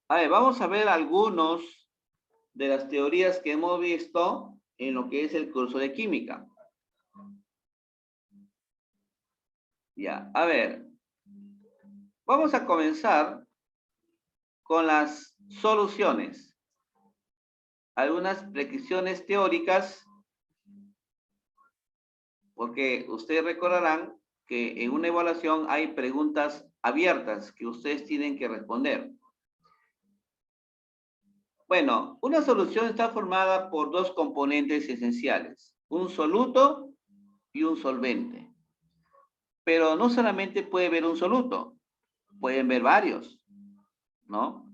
A ver, vamos a ver algunos de las teorías que hemos visto en lo que es el curso de química. Ya, a ver, vamos a comenzar con las soluciones. Algunas predicciones teóricas, porque ustedes recordarán que en una evaluación hay preguntas abiertas que ustedes tienen que responder. Bueno, una solución está formada por dos componentes esenciales, un soluto y un solvente. Pero no solamente puede haber un soluto, pueden ver varios, ¿no?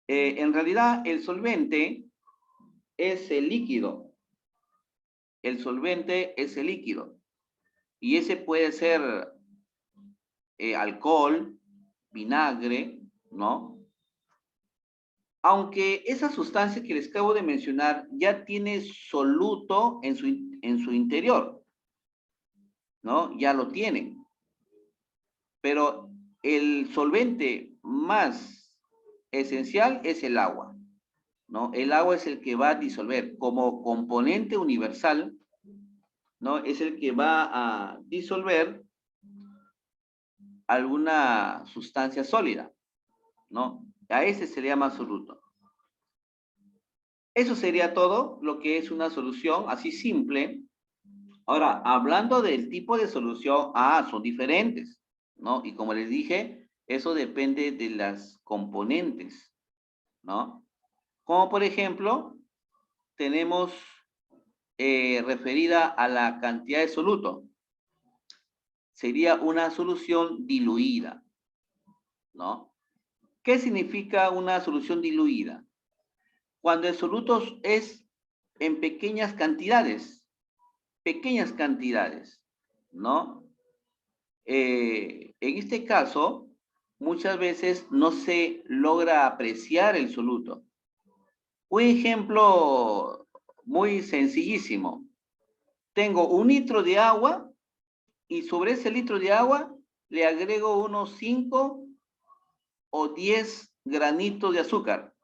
En realidad, el solvente es el líquido. El solvente es el líquido. Y ese puede ser alcohol, vinagre, ¿no? Aunque esa sustancia que les acabo de mencionar ya tiene soluto en su interior, ¿no? Ya lo tienen. Pero el solvente más esencial es el agua, ¿no? El agua es el que va a disolver como componente universal, ¿no? Es el que va a disolver alguna sustancia sólida, ¿no? A ese se le llama soluto. Eso sería todo lo que es una solución así simple. Ahora, hablando del tipo de solución, son diferentes, ¿no? Y como les dije, eso depende de las componentes, ¿no? Como por ejemplo, tenemos referida a la cantidad de soluto. Sería una solución diluida, ¿no? ¿Qué significa una solución diluida? Cuando el soluto es en pequeñas cantidades, ¿no? En este caso, muchas veces no se logra apreciar el soluto. Un ejemplo muy sencillísimo. Tengo un litro de agua y sobre ese litro de agua le agrego unos 5 o 10 granitos de azúcar,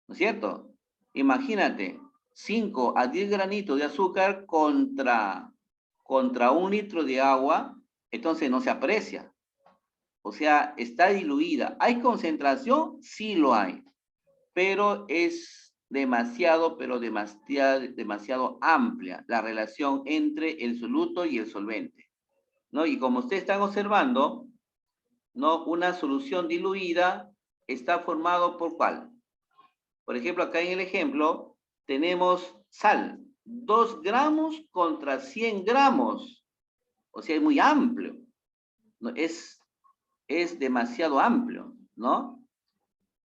¿no es cierto? Imagínate, 5 a 10 granitos de azúcar contra un litro de agua, entonces no se aprecia. O sea, está diluida. ¿Hay concentración? Sí lo hay, pero es demasiado, demasiado amplia la relación entre el soluto y el solvente, ¿no? Y como ustedes están observando, ¿no? Una solución diluida está formado por ¿cuál? Por ejemplo, acá en el ejemplo tenemos sal, 2 gramos contra 100 gramos. O sea, es muy amplio, ¿no? Es demasiado amplio, ¿no?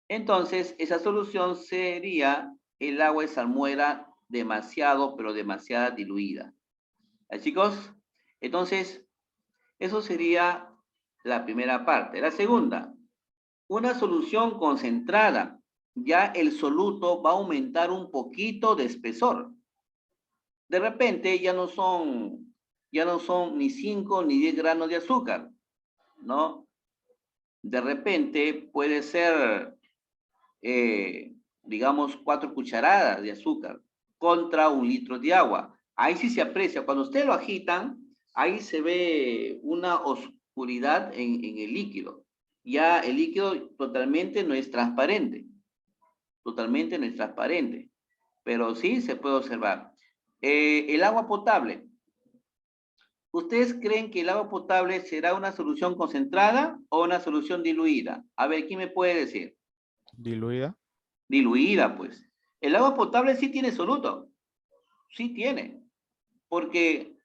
Entonces, esa solución sería el agua de salmuera demasiado, pero demasiado diluida. ¿Ah, chicos? Entonces, eso sería la primera parte. La segunda, una solución concentrada. Ya el soluto va a aumentar un poquito de espesor. De repente ya no son ni 5 ni 10 granos de azúcar, ¿no? De repente puede ser digamos, 4 cucharadas de azúcar contra un litro de agua. Ahí sí se aprecia. Cuando ustedes lo agitan, ahí se ve una oscuridad en el líquido. Ya el líquido totalmente no es transparente. Totalmente no es transparente. Pero sí se puede observar. El agua potable. ¿Ustedes creen que el agua potable será una solución concentrada o una solución diluida? A ver, ¿quién me puede decir? Diluida. Diluida, pues. El agua potable sí tiene soluto, sí tiene, porque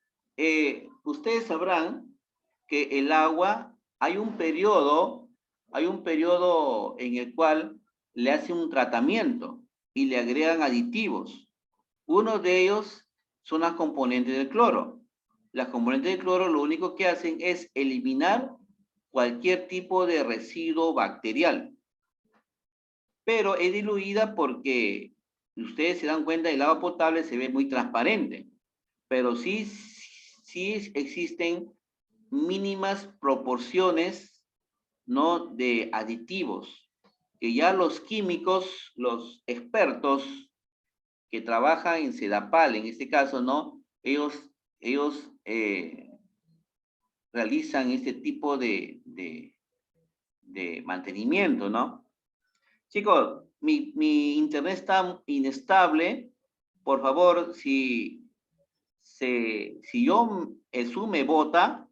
ustedes sabrán que el agua, hay un periodo en el cual le hacen un tratamiento y le agregan aditivos. Uno de ellos son las componentes del cloro. Las componentes del cloro lo único que hacen es eliminar cualquier tipo de residuo bacterial, pero es diluida porque ustedes se dan cuenta, el agua potable se ve muy transparente, pero sí existen mínimas proporciones, ¿no? De aditivos. que ya los químicos, los expertos que trabajan en Sedapal, en este caso, ¿no? Ellos realizan este tipo de mantenimiento, ¿no? Chicos, mi internet está inestable. Por favor, si el Zoom me bota,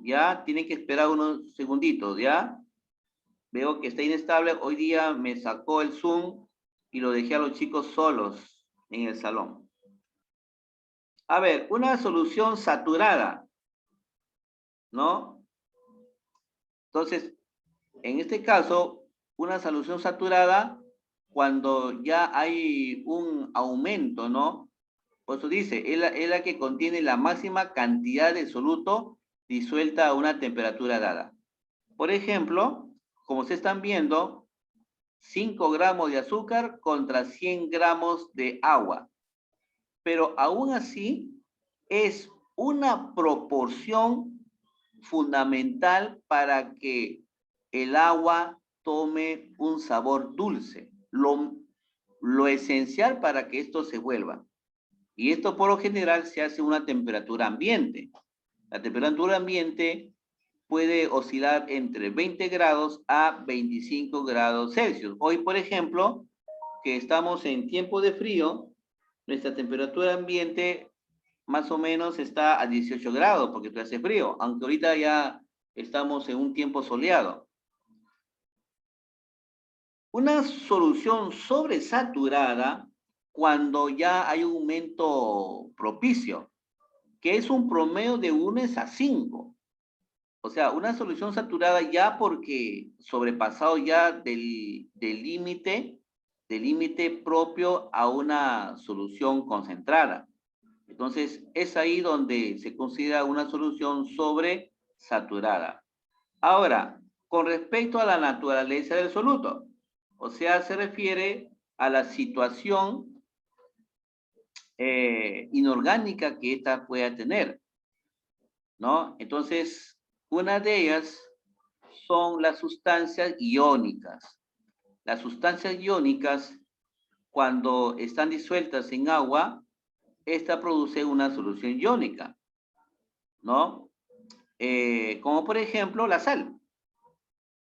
ya tienen que esperar unos segunditos, ¿ya? Veo que está inestable. Hoy día me sacó el Zoom y lo dejé a los chicos solos en el salón. A ver, una solución saturada, ¿no? Entonces, en este caso, una solución saturada, cuando ya hay un aumento, ¿no? Por eso dice, es la que contiene la máxima cantidad de soluto disuelta a una temperatura dada. Por ejemplo, como se están viendo, 5 gramos de azúcar contra 100 gramos de agua. Pero aún así, es una proporción fundamental para que el agua tome un sabor dulce. Lo esencial para que esto se vuelva. Y esto por lo general se hace a una temperatura ambiente. La temperatura ambiente puede oscilar entre 20 grados a 25 grados Celsius. Hoy, por ejemplo, que estamos en tiempo de frío, nuestra temperatura ambiente más o menos está a 18 grados porque hace frío, aunque ahorita ya estamos en un tiempo soleado. Una solución sobresaturada cuando ya hay un aumento propicio, que es un promedio de 1 a 5. O sea, una solución saturada ya porque sobrepasado ya del límite propio a una solución concentrada. Entonces, es ahí donde se considera una solución sobresaturada. Ahora, con respecto a la naturaleza del soluto, o sea, se refiere a la situación inorgánica que ésta pueda tener, ¿no? Entonces, una de ellas son las sustancias iónicas. Las sustancias iónicas, cuando están disueltas en agua, esta produce una solución iónica, ¿no? Como por ejemplo la sal.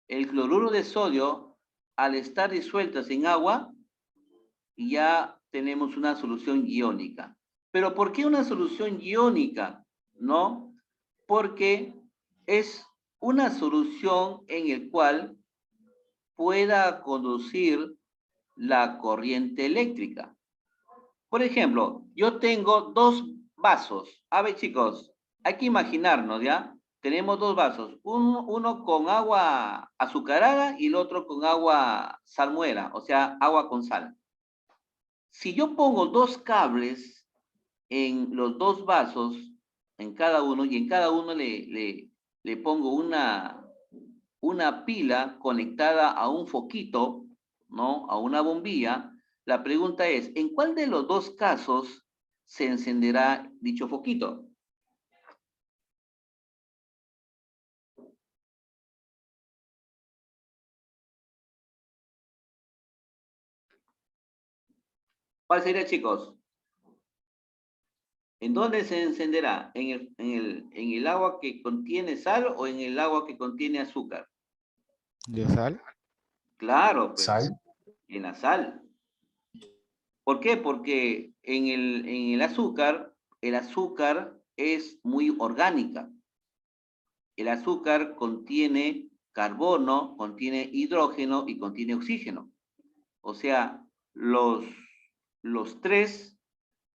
El cloruro de sodio, al estar disueltas en agua, ya tenemos una solución iónica. ¿Pero por qué una solución iónica? ¿No? Porque es una solución en el cual pueda conducir la corriente eléctrica. Por ejemplo, yo tengo dos vasos. A ver, chicos, hay que imaginarnos, ¿ya? Tenemos dos vasos, uno con agua azucarada y el otro con agua salmuera, o sea, agua con sal. Si yo pongo dos cables en los dos vasos, en cada uno, y en cada uno le pongo una pila conectada a un foquito, ¿no? A una bombilla, la pregunta es, ¿en cuál de los dos casos se encenderá dicho foquito? ¿Cuál sería, chicos? ¿En dónde se encenderá? ¿En el agua que contiene sal o en el agua que contiene azúcar? ¿De sal? Claro, pues, Sal. en la sal. ¿Por qué? Porque en el azúcar es muy orgánica. El azúcar contiene carbono, contiene hidrógeno y contiene oxígeno. O sea, los tres,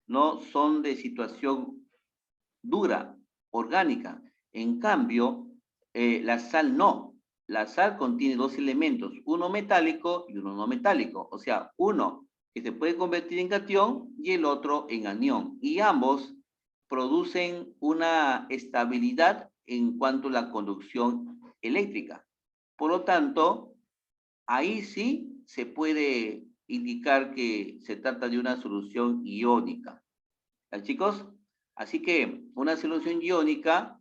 ¿no? Son de situación dura, orgánica. En cambio, la sal no. La sal contiene dos elementos, uno metálico y uno no metálico. O sea, uno que se puede convertir en catión y el otro en anión. Y ambos producen una estabilidad en cuanto a la conducción eléctrica. Por lo tanto, ahí sí se puede indicar que se trata de una solución iónica. ¿Ya, chicos? Así que una solución iónica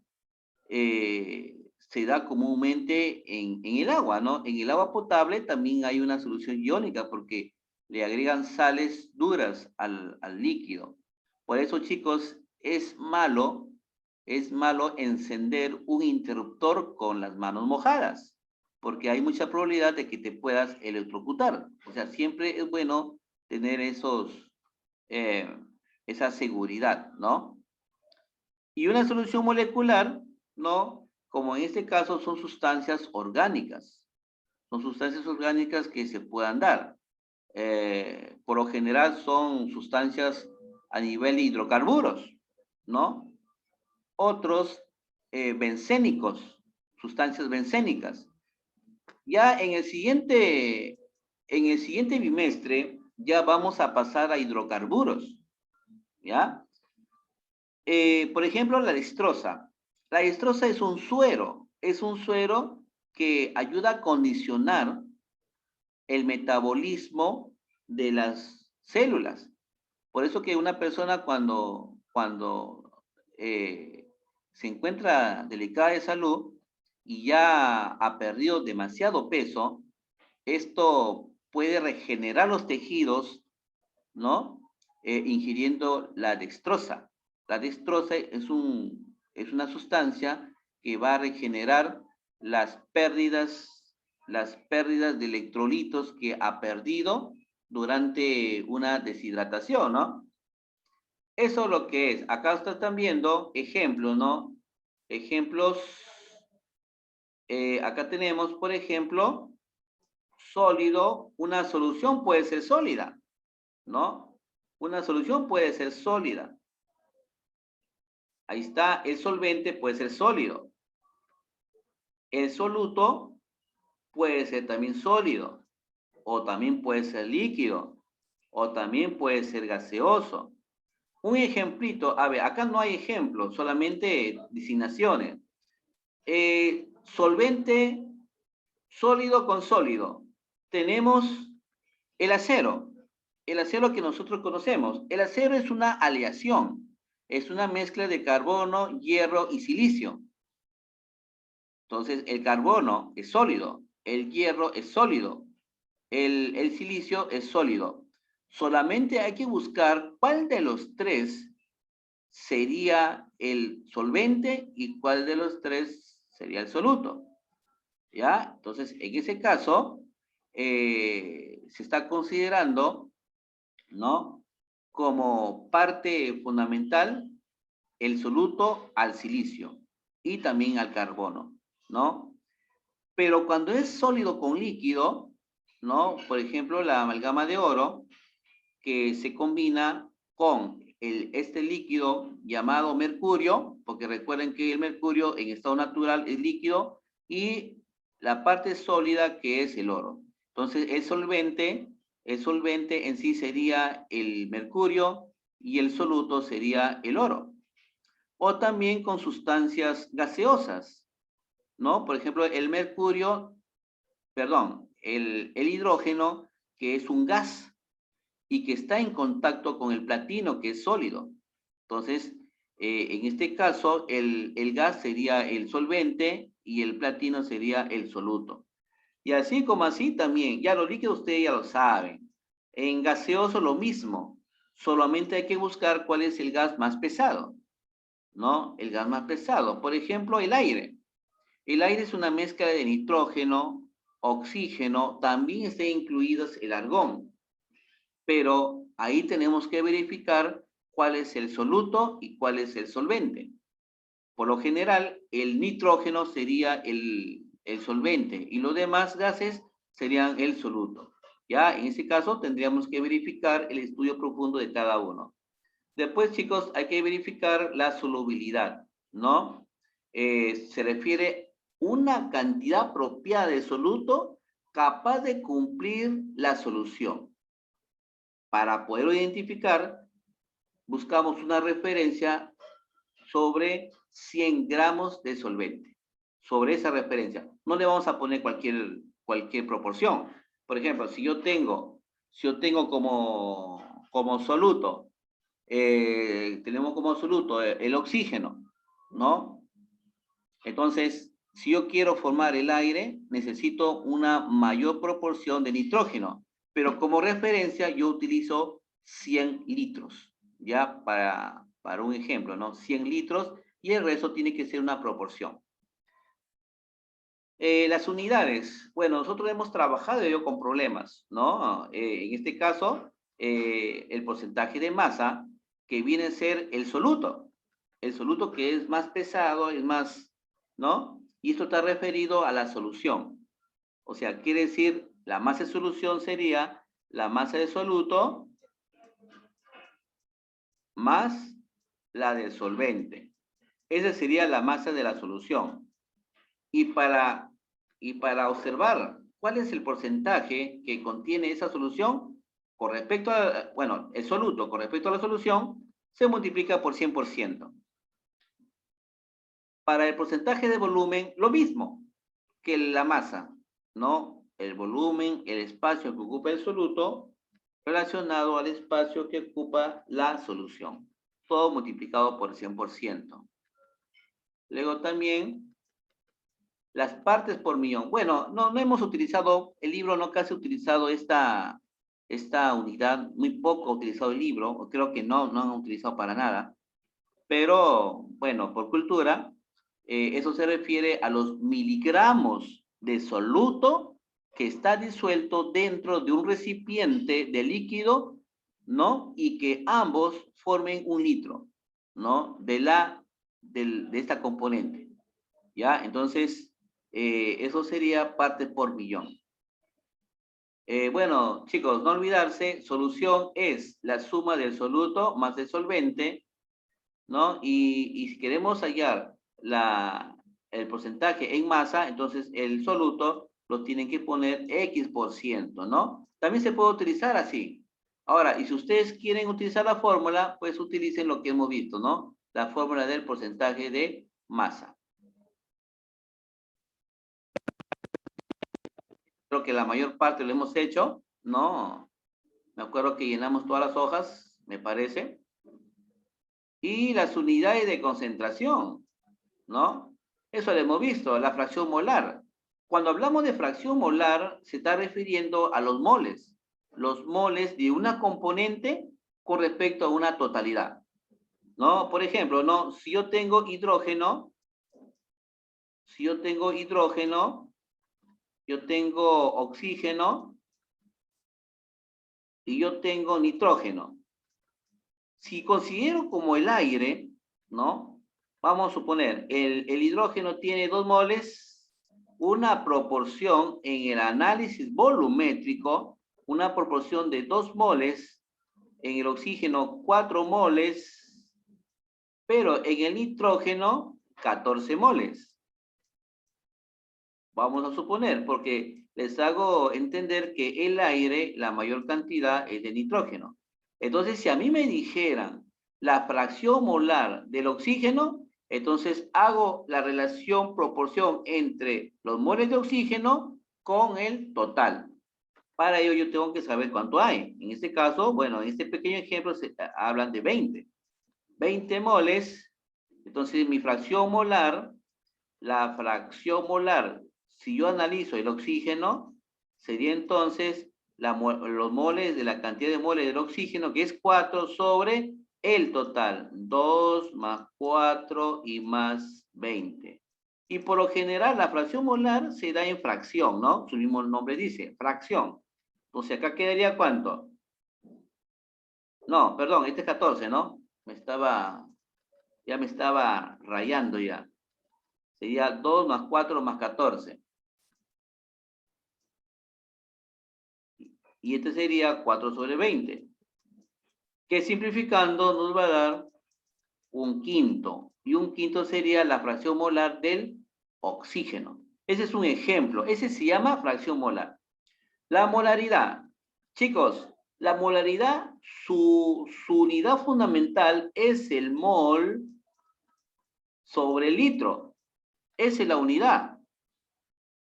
se da comúnmente en el agua, ¿no? En el agua potable también hay una solución iónica porque le agregan sales duras al líquido. Por eso, chicos, es malo encender un interruptor con las manos mojadas, porque hay mucha probabilidad de que te puedas electrocutar. O sea, siempre es bueno tener eh, esa seguridad, ¿no? Y una solución molecular, ¿no? Como en este caso son sustancias orgánicas. Son sustancias orgánicas que se puedan dar. Por lo general son sustancias a nivel de hidrocarburos, ¿no? Otros bencénicos, sustancias bencénicas. Ya en el siguiente bimestre ya vamos a pasar a hidrocarburos, ¿ya? Por ejemplo, la dextrosa. La dextrosa es un suero que ayuda a condicionar el metabolismo de las células. Por eso que una persona cuando se encuentra delicada de salud y ya ha perdido demasiado peso, esto puede regenerar los tejidos, ¿no? Ingiriendo la dextrosa. La dextrosa es una sustancia que va a regenerar las pérdidas de electrolitos que ha perdido durante una deshidratación, ¿no? Eso es lo que es. Acá están viendo ejemplos, ¿no? Ejemplos. Acá tenemos, por ejemplo, sólido. Una solución puede ser sólida, ¿no? Una solución puede ser sólida. Ahí está, el solvente puede ser sólido. El soluto puede ser también sólido, o también puede ser líquido, o también puede ser gaseoso. Un ejemplito, a ver, acá no hay ejemplos, solamente designaciones. Solvente sólido con sólido. Tenemos el acero que nosotros conocemos. El acero es una aleación, es una mezcla de carbono, hierro y silicio. Entonces, el carbono es sólido, el hierro es sólido, el silicio es sólido. Solamente hay que buscar cuál de los tres sería el solvente y cuál de los tres sería el soluto. ¿Ya? Entonces, en ese caso, se está considerando, ¿no? Como parte fundamental el soluto al silicio y también al carbono, ¿no? Pero cuando es sólido con líquido, ¿no? Por ejemplo, la amalgama de oro, que se combina con este líquido llamado mercurio, porque recuerden que el mercurio en estado natural es líquido, y la parte sólida que es el oro. Entonces, el solvente en sí sería el mercurio y el soluto sería el oro. O también con sustancias gaseosas, ¿no? Por ejemplo, el hidrógeno, que es un gas y que está en contacto con el platino, que es sólido. Entonces, en este caso, el gas sería el solvente y el platino sería el soluto. Y así como así también, ya los líquidos ustedes ya lo saben. En gaseoso lo mismo, solamente hay que buscar cuál es el gas más pesado, ¿no? El gas más pesado. Por ejemplo, el aire. El aire es una mezcla de nitrógeno, oxígeno, también está incluido el argón. Pero ahí tenemos que verificar cuál es el soluto y cuál es el solvente. Por lo general, el nitrógeno sería el solvente y los demás gases serían el soluto. Ya, en ese caso tendríamos que verificar el estudio profundo de cada uno. Después, chicos, hay que verificar la solubilidad, ¿no? Se refiere una cantidad apropiada de soluto capaz de cumplir la solución. Para poder identificar, buscamos una referencia sobre 100 gramos de solvente. Sobre esa referencia. No le vamos a poner cualquier proporción. Por ejemplo, si yo tengo como soluto, tenemos como soluto el oxígeno, ¿no? Entonces, Si yo quiero formar el aire, necesito una mayor proporción de nitrógeno, pero como referencia yo utilizo 100 litros, ya para un ejemplo, ¿no? 100 litros y el resto tiene que ser una proporción. Las unidades, bueno, nosotros hemos trabajado yo con problemas, ¿no? En este caso, el porcentaje de masa que viene a ser el soluto que es más pesado, es más, ¿no? Y esto está referido a la solución. O sea, quiere decir, la masa de solución sería la masa de soluto más la del solvente. Esa sería la masa de la solución. Y para observar cuál es el porcentaje que contiene esa solución, con respecto a, bueno, el soluto con respecto a la solución, se multiplica por 100%. Para el porcentaje de volumen, lo mismo que la masa, ¿no? El volumen, el espacio que ocupa el soluto, relacionado al espacio que ocupa la solución. Todo multiplicado por 100%. Luego también las partes por millón. Bueno, no hemos utilizado, el libro no casi ha utilizado esta unidad, muy poco ha utilizado el libro, creo que no han utilizado para nada, pero bueno, por cultura, eso se refiere a los miligramos de soluto que está disuelto dentro de un recipiente de líquido, ¿no? Y que ambos formen un litro, ¿no? De esta componente, ¿ya? Entonces, eso sería parte por millón. Bueno, chicos, no olvidarse, solución es la suma del soluto más el solvente, ¿no? Y si queremos hallar el porcentaje en masa, entonces el soluto lo tienen que poner X%, ¿no? También se puede utilizar así. Ahora, y si ustedes quieren utilizar la fórmula, pues utilicen lo que hemos visto, ¿no? La fórmula del porcentaje de masa. Creo que la mayor parte lo hemos hecho, ¿no? Me acuerdo que llenamos todas las hojas, me parece. Y las unidades de concentración, ¿no? Eso lo hemos visto, la fracción molar. Cuando hablamos de fracción molar, se está refiriendo a los moles de una componente con respecto a una totalidad, ¿no? Por ejemplo, ¿no? Si yo tengo hidrógeno, yo tengo oxígeno y yo tengo nitrógeno. Si considero como el aire, ¿no? Vamos a suponer, el hidrógeno tiene 2 moles, una proporción en el análisis volumétrico, una proporción de 2 moles, en el oxígeno 4 moles, pero en el nitrógeno 14 moles. Vamos a suponer, porque les hago entender que el aire, la mayor cantidad es de nitrógeno. Entonces, si a mí me dijeran la fracción molar del oxígeno, entonces hago la relación, proporción entre los moles de oxígeno con el total. Para ello yo tengo que saber cuánto hay. En este caso, bueno, en este pequeño ejemplo se hablan de 20. 20 moles, entonces mi fracción molar, la fracción molar, si yo analizo el oxígeno, sería entonces los moles de la cantidad de moles del oxígeno, que es 4 sobre el total, 2 más 4 y más 20. Y por lo general la fracción molar se da en fracción, ¿no? Su mismo nombre dice, fracción. Entonces acá quedaría ¿cuánto? No, perdón, este es 14, ¿no? Ya me estaba rayando ya. Sería 2 más 4 más 14. Y este sería 4 sobre 20. Que simplificando nos va a dar un quinto. Y un quinto sería la fracción molar del oxígeno. Ese es un ejemplo. Ese se llama fracción molar. La molaridad. Chicos, la molaridad, su unidad fundamental es el mol sobre el litro. Esa es la unidad.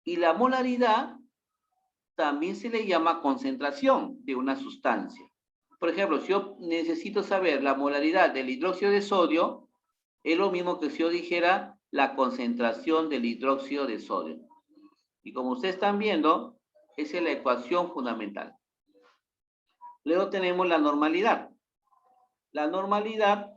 Y la molaridad también se le llama concentración de una sustancia. Por ejemplo, si yo necesito saber la molaridad del hidróxido de sodio, es lo mismo que si yo dijera la concentración del hidróxido de sodio. Y como ustedes están viendo, esa es la ecuación fundamental. Luego tenemos la normalidad. La normalidad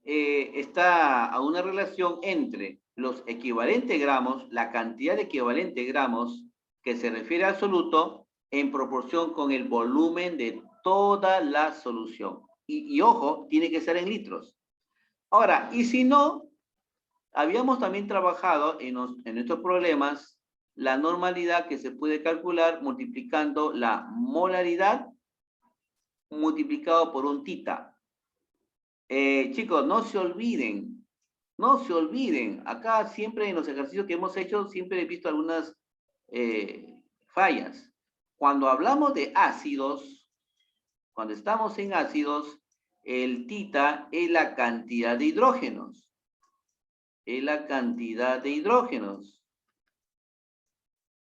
está a una relación entre los equivalentes gramos, la cantidad de equivalentes gramos que se refiere al absoluto en proporción con el volumen de toda la solución. Y ojo, tiene que ser en litros. Ahora, y si no, habíamos también trabajado en nuestros problemas la normalidad que se puede calcular multiplicando la molaridad multiplicado por un tita. Chicos, no se olviden, acá siempre en los ejercicios que hemos hecho, siempre he visto algunas fallas. Cuando hablamos de ácidos, cuando estamos en ácidos, el tita es la cantidad de hidrógenos.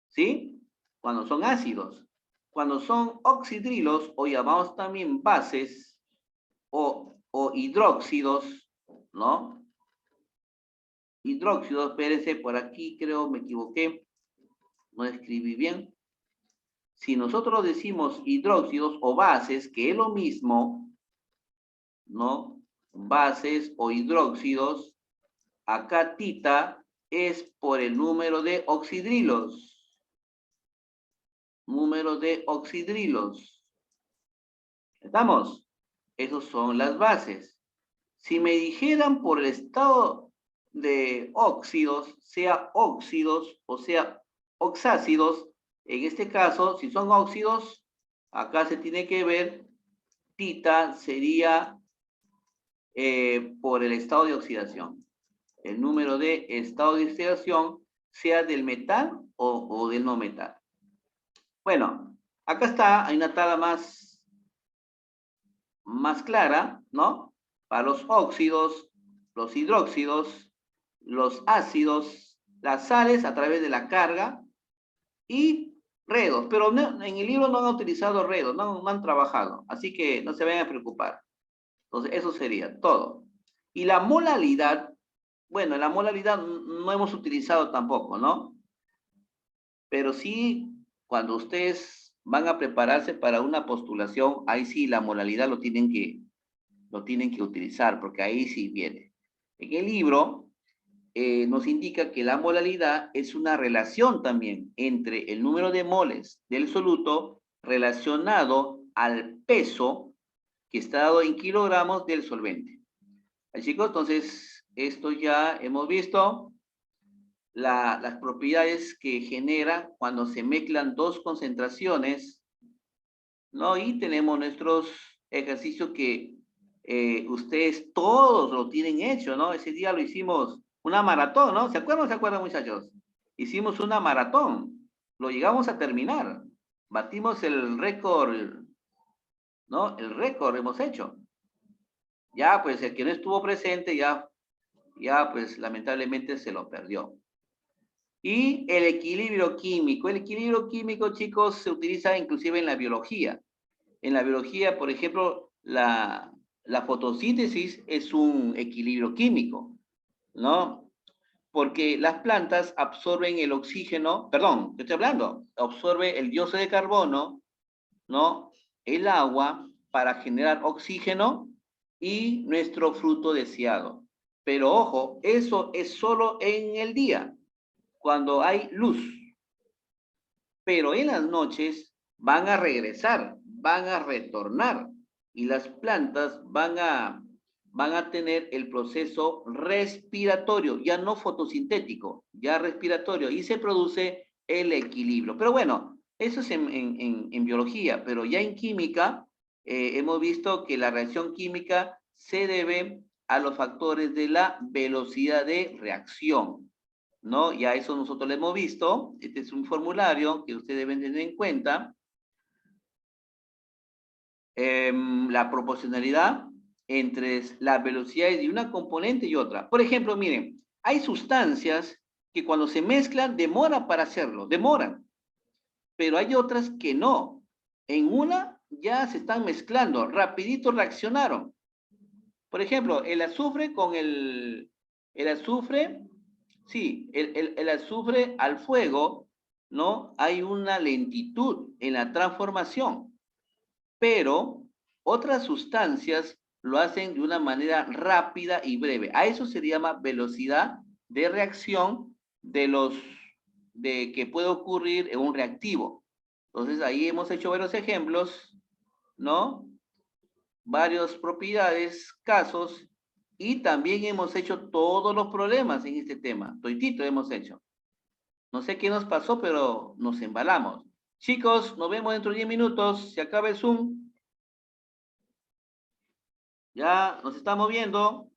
¿Sí? Cuando son ácidos. Cuando son oxidrilos, o llamamos también bases, o hidróxidos, ¿no? Hidróxidos, espérense, por aquí creo me equivoqué, no escribí bien. Si nosotros decimos hidróxidos o bases, que es lo mismo, ¿no? Bases o hidróxidos, acá tita es por el número de oxidrilos. ¿Estamos? Esos son las bases. Si me dijeran por el estado de óxidos, sea óxidos o sea oxácidos, en este caso, si son óxidos, acá se tiene que ver, tita sería por el estado de oxidación. El número de estado de oxidación, sea del metal o del no metal. Bueno, acá está, hay una tabla más clara, ¿no? Para los óxidos, los hidróxidos, los ácidos, las sales a través de la carga y redos. Pero no, en el libro no han utilizado redos, no han trabajado. Así que no se vayan a preocupar. Entonces, eso sería todo. Y la molaridad, bueno, la molaridad no hemos utilizado tampoco, ¿no? Pero sí, cuando ustedes van a prepararse para una postulación, ahí sí la molaridad lo tienen que utilizar, porque ahí sí viene. En el libro nos indica que la molaridad es una relación también entre el número de moles del soluto relacionado al peso que está dado en kilogramos del solvente. Ahí, chicos, entonces, esto ya hemos visto las propiedades que genera cuando se mezclan dos concentraciones, ¿no? Y tenemos nuestros ejercicios que ustedes todos lo tienen hecho, ¿no? Ese día lo hicimos una maratón, ¿no? ¿Se acuerdan o no se acuerdan, muchachos? Hicimos una maratón, lo llegamos a terminar, batimos el récord, ¿no? El récord hemos hecho. Ya, pues el que no estuvo presente, ya pues lamentablemente se lo perdió. Y el equilibrio químico, chicos, se utiliza inclusive en la biología. En la biología, por ejemplo, la fotosíntesis es un equilibrio químico, ¿no? Porque las plantas absorben el oxígeno, perdón, ¿qué estoy hablando? Absorbe el dióxido de carbono, ¿no? El agua para generar oxígeno y nuestro fruto deseado. Pero ojo, eso es solo en el día, cuando hay luz. Pero en las noches van a regresar, van a retornar y las plantas van a tener el proceso respiratorio, ya no fotosintético, ya respiratorio, y se produce el equilibrio. Pero bueno, eso es en biología, pero ya en química hemos visto que la reacción química se debe a los factores de la velocidad de reacción, ¿no? Ya eso nosotros lo hemos visto. Este es un formulario que ustedes deben tener en cuenta. La proporcionalidad entre las velocidades de una componente y otra. Por ejemplo, miren, hay sustancias que cuando se mezclan demoran para hacerlo, demoran. Pero hay otras que no. En una ya se están mezclando, rapidito reaccionaron. Por ejemplo, el azufre con el azufre Sí, el azufre al fuego, ¿no? Hay una lentitud en la transformación, pero otras sustancias lo hacen de una manera rápida y breve. A eso se llama velocidad de reacción de los de que puede ocurrir en un reactivo. Entonces ahí hemos hecho varios ejemplos, ¿no? Varias propiedades, casos, y también hemos hecho todos los problemas en este tema. Toitito hemos hecho. No sé qué nos pasó, pero nos embalamos. Chicos, nos vemos dentro de 10 minutos. Se acaba el Zoom. Ya nos estamos viendo.